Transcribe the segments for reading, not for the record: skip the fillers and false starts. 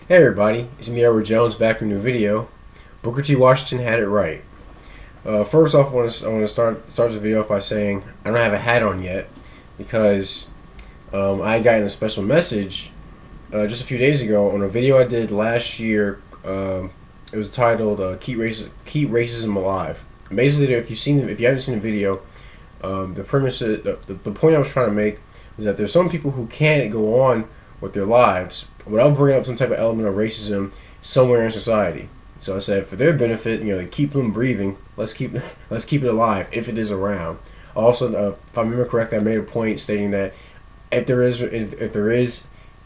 Hey everybody, it's me Edward Jones back with a new video. Booker T. Washington had it right. First off, I want to start this video off by saying I don't have a hat on yet because I got a special message just a few days ago on a video I did last year. It was titled "Keep Racism Alive." Basically, if you haven't seen the video, the premise, the point I was trying to make was that there's some people who can't go on with their lives without bringing up some type of element of racism somewhere in society. So I said, for their benefit, to keep them breathing, let's keep it alive if it is around. Also, if I remember correctly, I made a point stating that if there is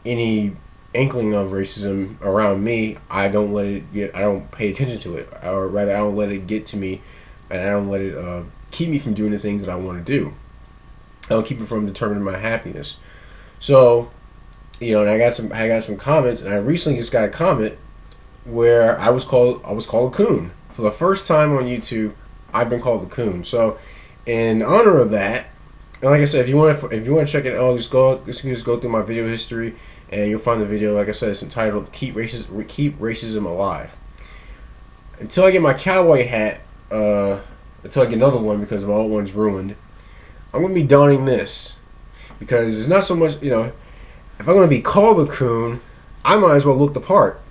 any inkling of racism around me, I don't pay attention to it, or rather, I don't let it get to me, and I don't let it keep me from doing the things that I want to do. I don't keep it from determining my happiness. So, and I got some comments, and I recently just got a comment where I was called a coon for the first time on YouTube. I've been called a coon. So, in honor of that, and like I said, if you want to check it out, just go through my video history, and you'll find the video. Like I said, it's entitled "Keep Racism Alive." Until I get my cowboy hat, until I get another one because my old one's ruined, I'm gonna be donning this because it's not so much if I'm going to be called a coon, I might as well look the part.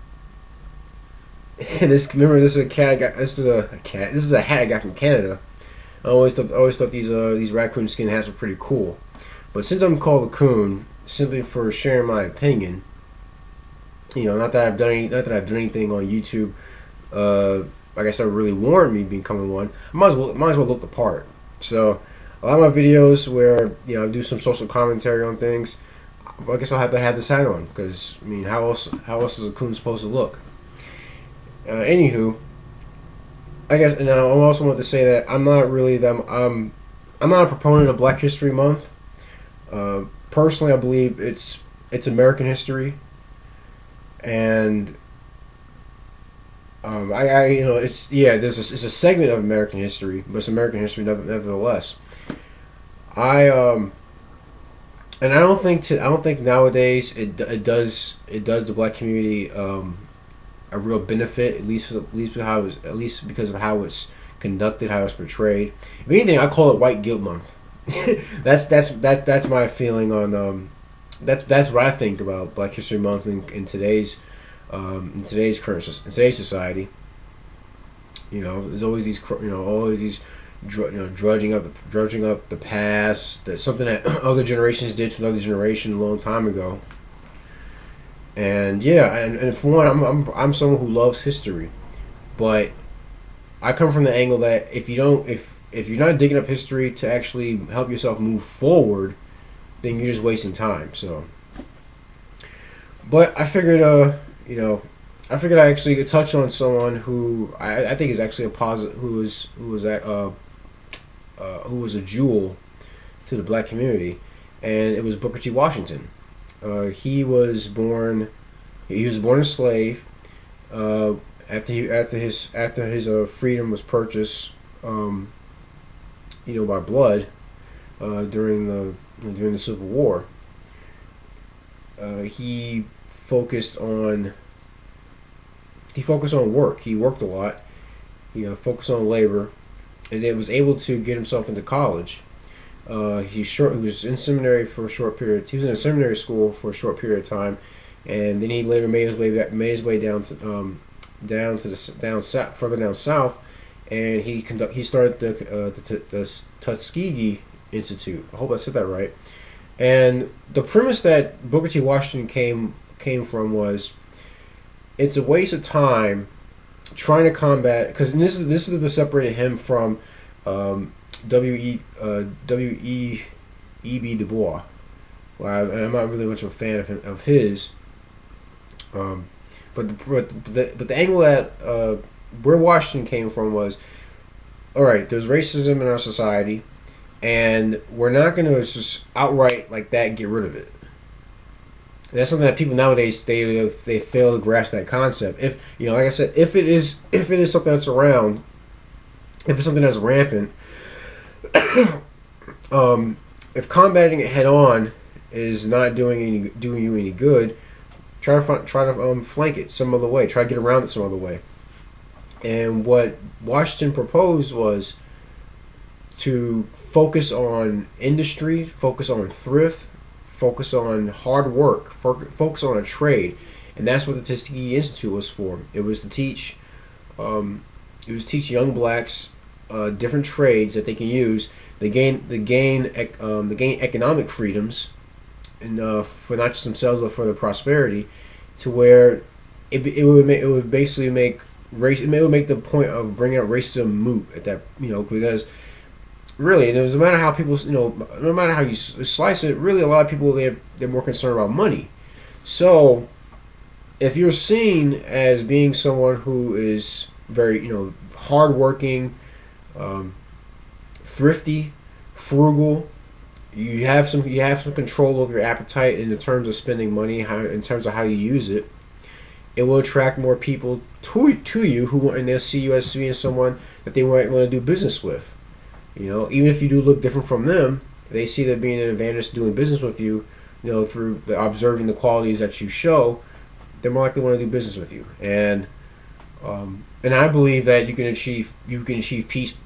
And this is a cat I got. This is a hat I got from Canada. I always thought these raccoon skin hats were pretty cool. But since I'm called a coon, simply for sharing my opinion, not that I've done anything on YouTube. Like I said, really warrant me becoming one. I might as well look the part. So a lot of my videos where I do some social commentary on things, I guess I'll have to have this hat on because how else is a coon supposed to look? Anywho, I guess, and I also want to say that I'm not a proponent of Black History Month. Personally, I believe it's American history, and it's a segment of American history, but it's American history nevertheless. And I don't think nowadays it does the black community a real benefit, at least because of how it's conducted, how it's portrayed. If anything, I call it White Guilt Month. that's my feeling on that's what I think about Black History Month in today's society. There's always these drudging up the past. That's something that other generations did to another generation a long time ago. And and for one, I'm someone who loves history, but I come from the angle that if you're not digging up history to actually help yourself move forward, then you're just wasting time. So, but I figured I actually could touch on someone who I think is actually a positive, who was a jewel to the black community, and it was Booker T. Washington. He was born a slave. After his freedom was purchased, by blood, during the Civil War. He focused on work. He worked a lot. He focused on labor, and he was able to get himself into college. He was in seminary for a short period. He was in a seminary school for a short period of time, and then he later made his way down further down south, and he started the Tuskegee Institute. I hope I said that right. And the premise that Booker T. Washington came from was, it's a waste of time trying to combat, because this is what separated him from W.E.B. Du Bois. Well, I'm not really much of a fan of his. But the angle that where Washington came from was, all right, there's racism in our society, and we're not going to just outright like that get rid of it. And that's something that people nowadays they fail to grasp that concept. If like I said, if it is something that's around, if it's something that's rampant, if combating it head on is not doing you any good, try to flank it some other way, try to get around it some other way. And what Washington proposed was to focus on industry, focus on thrift, focus on hard work, focus on a trade, and that's what the Tuskegee Institute was for. It was to teach, young blacks different trades that they can use. They gain economic freedoms, and for not just themselves but for their prosperity, to where it would basically make race. It would make the point of bringing up racism moot at that, because really, no matter how people, no matter how you slice it, really a lot of people they're more concerned about money. So if you're seen as being someone who is very, hardworking, thrifty, frugal, you have some control over your appetite in terms of spending money, in terms of how you use it. It will attract more people to you and they'll see you as being someone that they might want to do business with. Even if you do look different from them, they see there being an advantage to doing business with you. Through observing the qualities that you show, they're more likely to want to do business with you. And I believe that you can achieve peace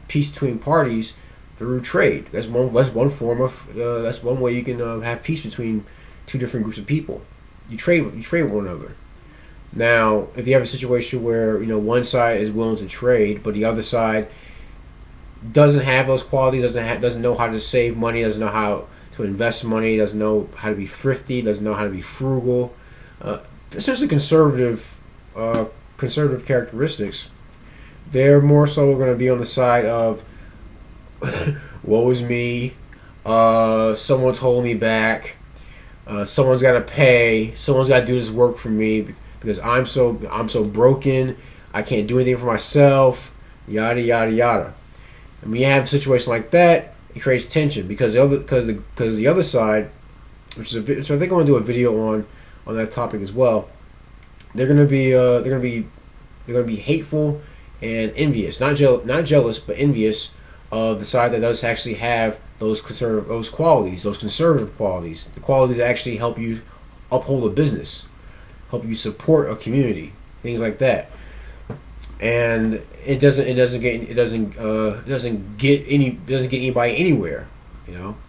between parties through trade. That's one form of that's one way you can have peace between two different groups of people. You trade with one another. Now, if you have a situation where one side is willing to trade, but the other side doesn't have those qualities, doesn't know how to save money, doesn't know how to invest money, doesn't know how to be thrifty, doesn't know how to be frugal, essentially conservative characteristics, they're more so going to be on the side of woe is me, someone's holding me back, someone's got to pay, someone's got to do this work for me because I'm so broken, I can't do anything for myself, yada yada yada. And when you have a situation like that, it creates tension because the other side, which I think I'm going to do a video on that topic as well. They're going to be hateful and envious, not jealous, but envious of the side that does actually have those conservative qualities, the qualities that actually help you uphold a business, help you support a community, things like that. And it doesn't get anybody anywhere.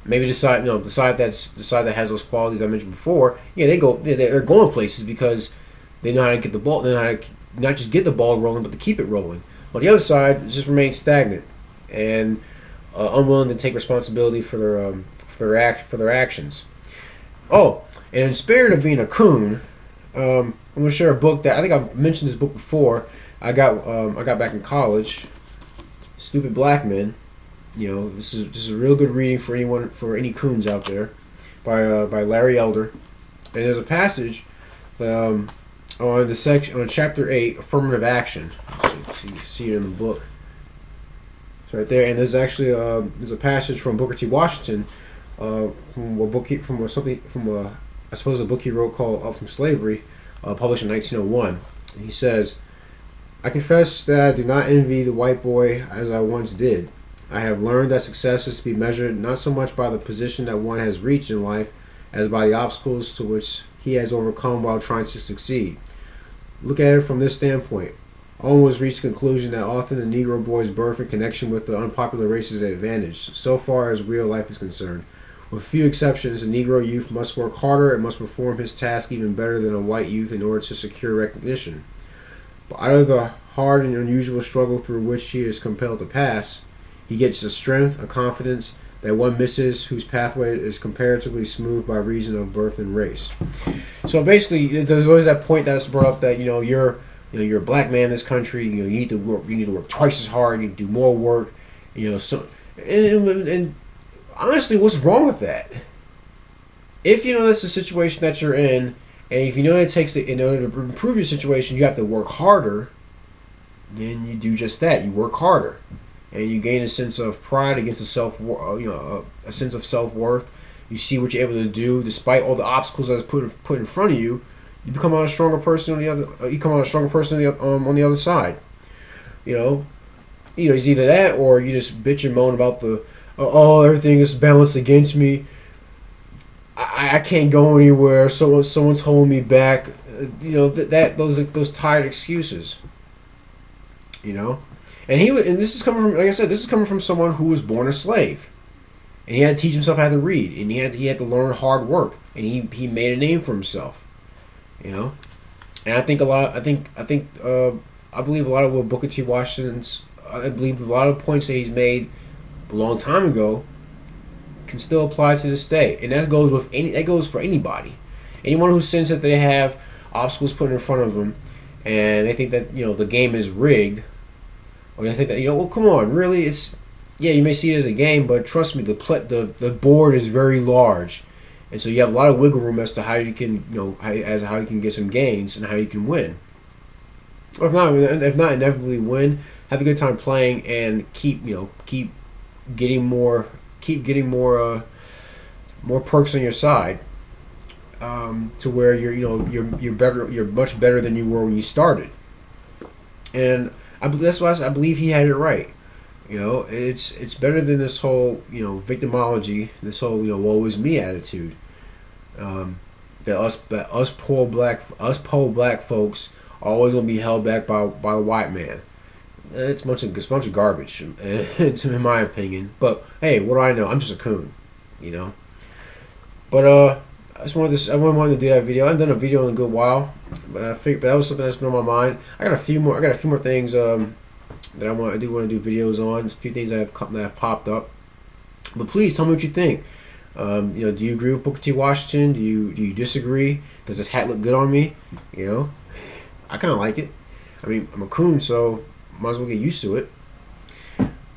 Maybe the side that has those qualities I mentioned before. Yeah, they're going places because they know how to get the ball. They know how to not just get the ball rolling, but to keep it rolling. But the other side just remains stagnant and unwilling to take responsibility for their actions. Oh, and in spirit of being a coon, I'm going to share a book that I think I've mentioned this book before. I got back in college. Stupid Black Men. This is a real good reading for any coons out there, by Larry Elder. And there's a passage on chapter 8, affirmative action. See it in the book. It's right there. And there's actually there's a passage from Booker T. Washington, from a book he wrote called Up From Slavery, published in 1901. And he says, I confess that I do not envy the white boy as I once did. I have learned that success is to be measured not so much by the position that one has reached in life as by the obstacles to which he has overcome while trying to succeed. Look at it from this standpoint. Owen has reached the conclusion that often the Negro boy's birth in connection with the unpopular race is an advantage, so far as real life is concerned. With few exceptions, a Negro youth must work harder and must perform his task even better than a white youth in order to secure recognition. But out of the hard and unusual struggle through which he is compelled to pass, he gets a strength, a confidence that one misses, whose pathway is comparatively smooth by reason of birth and race. So basically, there's always that point that's brought up that you're a black man in this country. You need to work twice as hard. You need to do more work. And honestly, what's wrong with that? If that's the situation that you're in, and if it takes in order to improve your situation, you have to work harder, then you do just that. You work harder, and you gain a sense of pride, against a sense of self-worth. You see what you're able to do despite all the obstacles that's put in front of you. You become a stronger person on the other. You come out a stronger person on the other side. It's either that or you just bitch and moan about everything is balanced against me. I can't go anywhere. Someone's holding me back. You know those tired excuses. You know, and this is coming from, like I said, this is coming from someone who was born a slave, and he had to teach himself how to read, and he had to learn hard work, and he made a name for himself. You know, and I think a lot. I believe a lot of what Booker T. Washington's. I believe a lot of points that he's made a long time ago can still apply to this day, and that goes with any. That goes for anybody. Anyone who thinks that they have obstacles put in front of them, and they think that the game is rigged, or they think that well, come on, really, it's you may see it as a game, but trust me, the board is very large, and so you have a lot of wiggle room as to how you can how you can get some gains and how you can win. Or if not inevitably win, have a good time playing and keep getting more perks on your side, to where you're better, you're much better than you were when you started. And that's why I believe he had it right. It's better than this whole victimology, this whole woe is me attitude. That us poor black folks are always gonna be held back by the white man. It's a bunch of garbage, in my opinion. But hey, what do I know? I'm just a coon, But I wanted to do that video. I haven't done a video in a good while, but I think that was something that's been on my mind. I got a few more things that I want to do videos on. A few things that have popped up. But please tell me what you think. Do you agree with Booker T. Washington? Do you disagree? Does this hat look good on me? I kind of like it. I mean, I'm a coon, so might as well get used to it.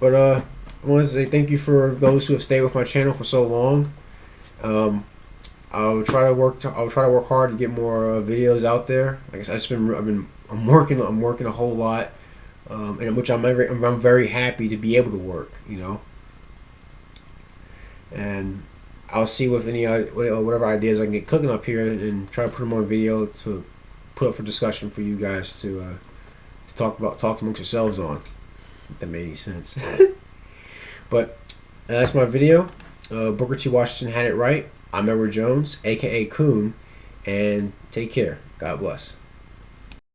But I want to say thank you for those who have stayed with my channel for so long. I'll try to work hard to get more videos out there. Like I said, I'm working a whole lot, and which I'm very happy to be able to work. And I'll see with any whatever ideas I can get cooking up here, and try to put them on video to put up for discussion for you guys to talk amongst yourselves on. If that made any sense. But that's my video. Booker T. Washington had it right. I'm Edward Jones, aka Coon, and take care. God bless.